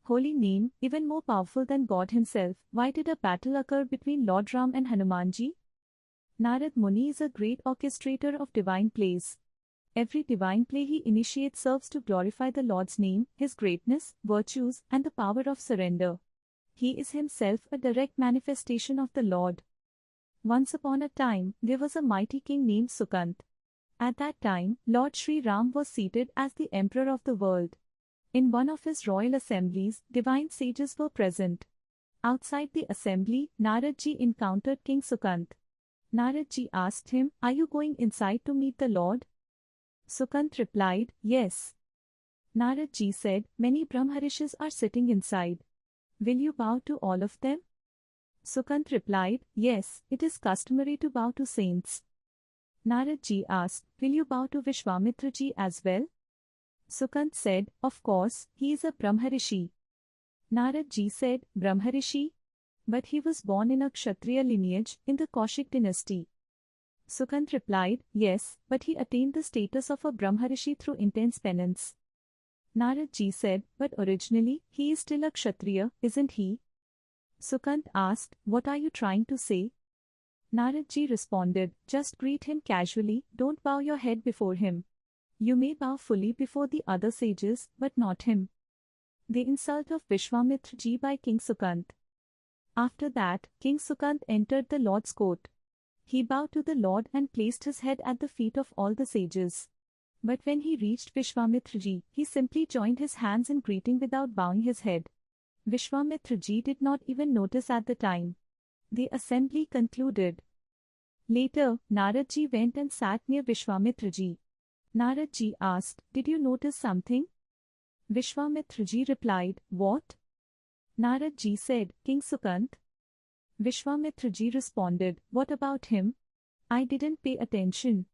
holy name, even more powerful than God himself, why did a battle occur between Lord Ram and Hanumanji? Narad Muni is a great orchestrator of divine plays. Every divine play he initiates serves to glorify the Lord's name, his greatness, virtues, and the power of surrender. He is himself a direct manifestation of the Lord. Once upon a time, there was a mighty king named Sukant. At that time, Lord Sri Ram was seated as the emperor of the world. In one of his royal assemblies, divine sages were present. Outside the assembly, Narad Ji encountered King Sukant. Narad Ji asked him, "Are you going inside to meet the Lord?" Sukant replied, "Yes." Narad Ji said, "Many Brahmarishis are sitting inside. Will you bow to all of them?" Sukant replied, "Yes, it is customary to bow to saints." Narad Ji asked, "Will you bow to Vishwamitra Ji as well?" Sukant said, "Of course, he is a Brahmarishi." Narad Ji said, "Brahmarishi? But he was born in a Kshatriya lineage, in the Kaushik dynasty." Sukant replied, "Yes, but he attained the status of a Brahmarishi through intense penance." Narad Ji said, "But originally, he is still a Kshatriya, isn't he?" Sukant asked, "What are you trying to say?" Narad Ji responded, "Just greet him casually, don't bow your head before him. You may bow fully before the other sages, but not him." The insult of Vishwamitra Ji by King Sukant. After that, King Sukant entered the Lord's court. He bowed to the Lord and placed his head at the feet of all the sages. But when he reached Vishwamitra Ji, he simply joined his hands in greeting without bowing his head. Vishwamitra Ji did not even notice at the time. The assembly concluded. Later, Narad Ji went and sat near Vishwamitra Ji. Narad Ji asked, "Did you notice something?" Vishwamitra Ji replied, "What?" Narad Ji said, "King Sukant." Vishwamitra Ji responded, "What about him? I didn't pay attention."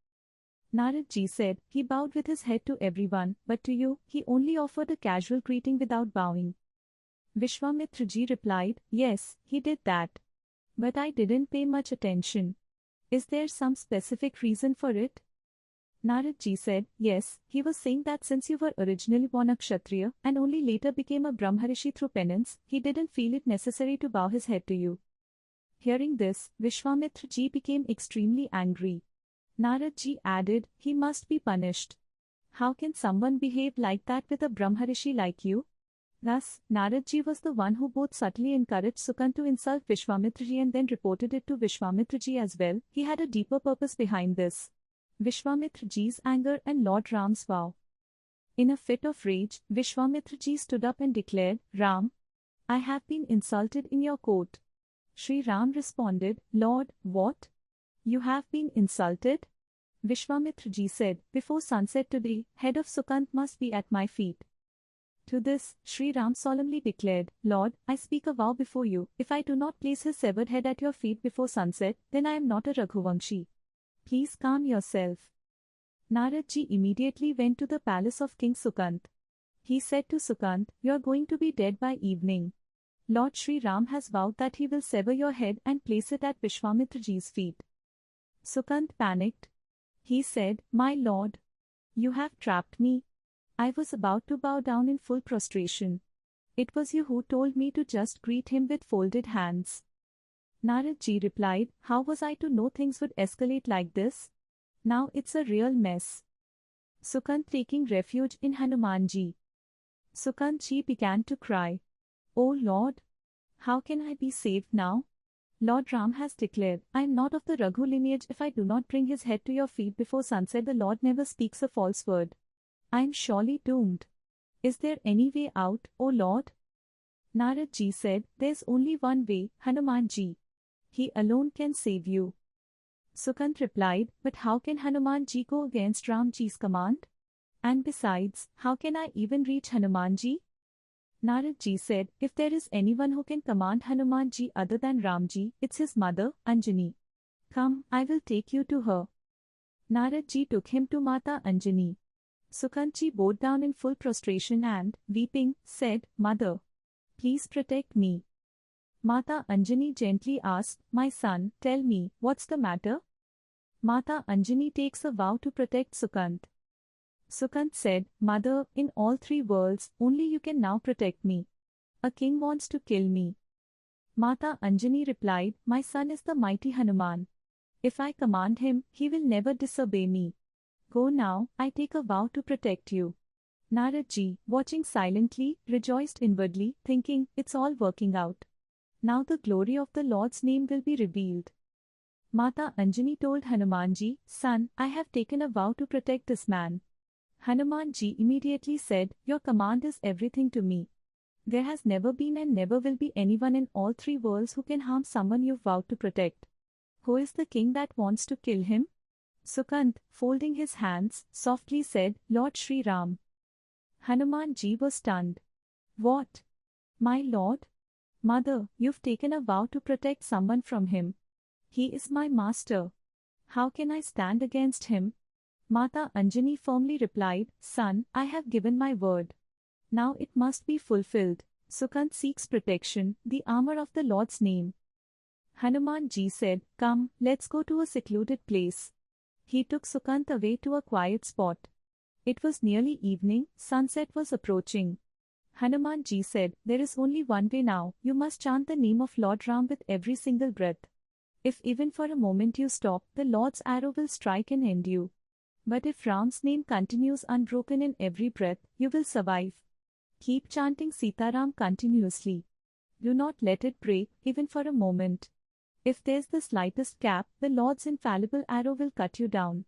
Narad Ji said, "He bowed with his head to everyone, but to you, he only offered a casual greeting without bowing." Vishwamitra Ji replied, "Yes, he did that. But I didn't pay much attention. Is there some specific reason for it?" Narad Ji said, "Yes, he was saying that since you were originally born a Kshatriya and only later became a Brahmarishi through penance, he didn't feel it necessary to bow his head to you." Hearing this, Vishwamitra Ji became extremely angry. Narad Ji added, "He must be punished. How can someone behave like that with a Brahmarishi like you?" Thus, Narad Ji was the one who both subtly encouraged Sukant to insult Vishwamitra Ji and then reported it to Vishwamitra Ji as well. He had a deeper purpose behind this. Vishwamitra Ji's anger and Lord Ram's vow. In a fit of rage, Vishwamitra Ji stood up and declared, "Ram, I have been insulted in your court." Sri Ram responded, "Lord, what? You have been insulted?" Vishwamitra Ji said, "Before sunset today, head of Sukant must be at my feet." To this, Sri Ram solemnly declared, "Lord, I speak a vow before you, if I do not place his severed head at your feet before sunset, then I am not a Raghuvamshi. Please calm yourself." Narad Ji immediately went to the palace of King Sukant. He said to Sukant, "You are going to be dead by evening. Lord Sri Ram has vowed that he will sever your head and place it at Vishwamitra Ji's feet." Sukant panicked. He said, "My lord, you have trapped me. I was about to bow down in full prostration. It was you who told me to just greet him with folded hands." Narad Ji replied, "How was I to know things would escalate like this? Now it's a real mess." Sukant taking refuge in Hanumanji. Sukant Ji began to cry, "Oh Lord, how can I be saved now? Lord Ram has declared, I am not of the Raghu lineage. If I do not bring his head to your feet before sunset, the Lord never speaks a false word. I am surely doomed. Is there any way out, O Lord?" Narad Ji said, "There's only one way, Hanuman Ji. He alone can save you." Sukant replied, "But how can Hanuman Ji go against Ram Ji's command? And besides, how can I even reach Hanuman Ji?" Narad Ji said, "If there is anyone who can command Hanuman Ji other than Ram Ji, it's his mother, Anjani. Come, I will take you to her." Narad Ji took him to Mata Anjani. Sukant Ji bowed down in full prostration and, weeping, said, "Mother, please protect me." Mata Anjani gently asked, "My son, tell me, what's the matter?" Mata Anjani takes a vow to protect Sukant. Sukant said, "Mother, in all three worlds, only you can now protect me. A king wants to kill me. Mata Anjani replied, my son is the mighty Hanuman. If I command him, he will never disobey me. Go now, I take a vow to protect you. Narad Ji, watching silently, rejoiced inwardly, thinking, it's all working out. Now the glory of the Lord's name will be revealed. Mata Anjani told Hanumanji, son, I have taken a vow to protect this man. Hanumanji immediately said, your command is everything to me. There has never been and never will be anyone in all three worlds who can harm someone you've vowed to protect. Who is the king that wants to kill him? Sukant, folding his hands, softly said, Lord Sri Ram. Hanumanji was stunned. What? My lord? Mother, you've taken a vow to protect someone from him. He is my master. How can I stand against him? Mata Anjani firmly replied, son, I have given my word. Now it must be fulfilled. Sukant seeks protection, the armor of the Lord's name. Hanumanji said, come, let's go to a secluded place. He took Sukant away to a quiet spot. It was nearly evening, sunset was approaching. Hanumanji said, there is only one way now, you must chant the name of Lord Ram with every single breath. If even for a moment you stop, the Lord's arrow will strike and end you. But if Ram's name continues unbroken in every breath, you will survive. Keep chanting Sitaram continuously. Do not let it break, even for a moment. If there's the slightest gap, the Lord's infallible arrow will cut you down.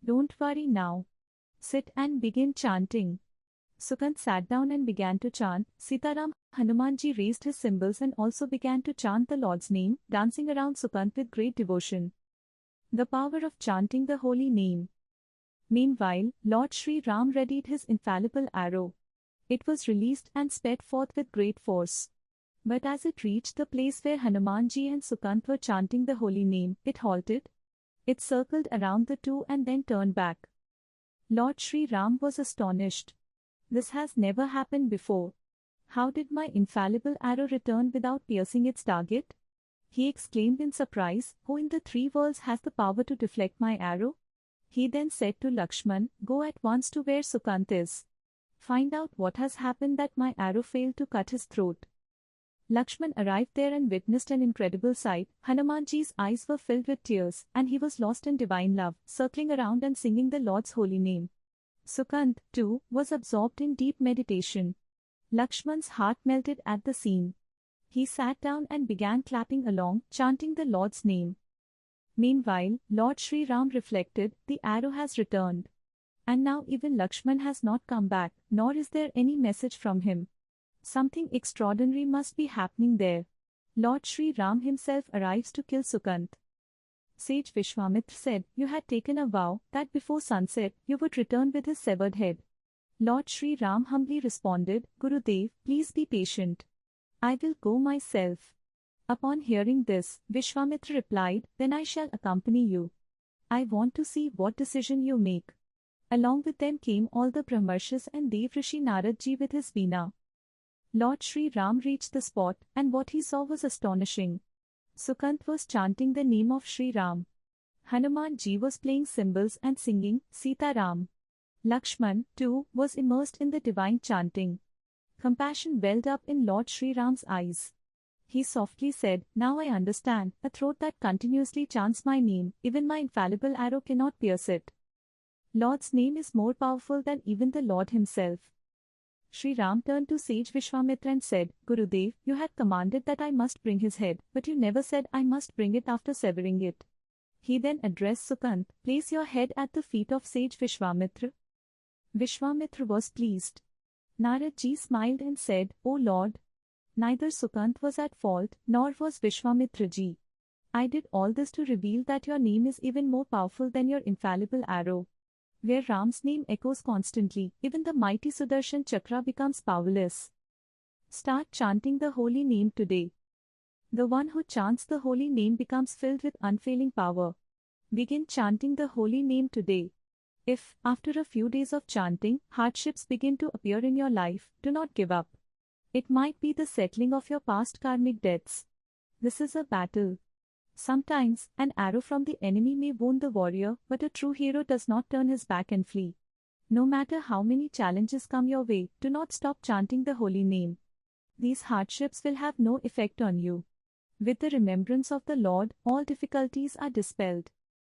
Don't worry now. Sit and begin chanting. Sukant sat down and began to chant Sitaram. Hanumanji raised his cymbals and also began to chant the Lord's name, dancing around Sukant with great devotion. The power of chanting the holy name. Meanwhile, Lord Sri Ram readied his infallible arrow. It was released and sped forth with great force. But as it reached the place where Hanumanji and Sukant were chanting the holy name, it halted. It circled around the two and then turned back. Lord Sri Ram was astonished. This has never happened before. How did my infallible arrow return without piercing its target? He exclaimed in surprise, who in the three worlds has the power to deflect my arrow? He then said to Lakshman, go at once to where Sukant is. Find out what has happened that my arrow failed to cut his throat. Lakshman arrived there and witnessed an incredible sight. Hanumanji's eyes were filled with tears, and he was lost in divine love, circling around and singing the Lord's holy name. Sukant, too, was absorbed in deep meditation. Lakshman's heart melted at the scene. He sat down and began clapping along, chanting the Lord's name. Meanwhile, Lord Sri Ram reflected, the arrow has returned. And now even Lakshman has not come back, nor is there any message from him. Something extraordinary must be happening there. Lord Sri Ram himself arrives to kill Sukant. Sage Vishwamitra said, you had taken a vow that before sunset you would return with his severed head. Lord Sri Ram humbly responded, Gurudev, please be patient. I will go myself. Upon hearing this, Vishwamitra replied, then I shall accompany you. I want to see what decision you make. Along with them came all the Brahmarshis and Devrishi Narad Ji with his veena. Lord Sri Ram reached the spot, and what he saw was astonishing. Sukant was chanting the name of Sri Ram. Hanuman Ji was playing cymbals and singing Sita Ram. Lakshman, too, was immersed in the divine chanting. Compassion welled up in Lord Sri Ram's eyes. He softly said, now I understand, a throat that continuously chants my name, even my infallible arrow cannot pierce it. Lord's name is more powerful than even the Lord himself. Sri Ram turned to sage Vishwamitra and said, Gurudev, you had commanded that I must bring his head, but you never said I must bring it after severing it. He then addressed Sukant, place your head at the feet of sage Vishwamitra. Vishwamitra was pleased. Narad Ji smiled and said, O Lord, neither Sukant was at fault, nor was Vishwamitra Ji. I did all this to reveal that your name is even more powerful than your infallible arrow. Where Ram's name echoes constantly, even the mighty Sudarshan Chakra becomes powerless. Start chanting the holy name today. The one who chants the holy name becomes filled with unfailing power. Begin chanting the holy name today. If, after a few days of chanting, hardships begin to appear in your life, do not give up. It might be the settling of your past karmic debts. This is a battle. Sometimes, an arrow from the enemy may wound the warrior, but a true hero does not turn his back and flee. No matter how many challenges come your way, do not stop chanting the holy name. these hardships will have no effect on you. With the remembrance of the Lord, all difficulties are dispelled.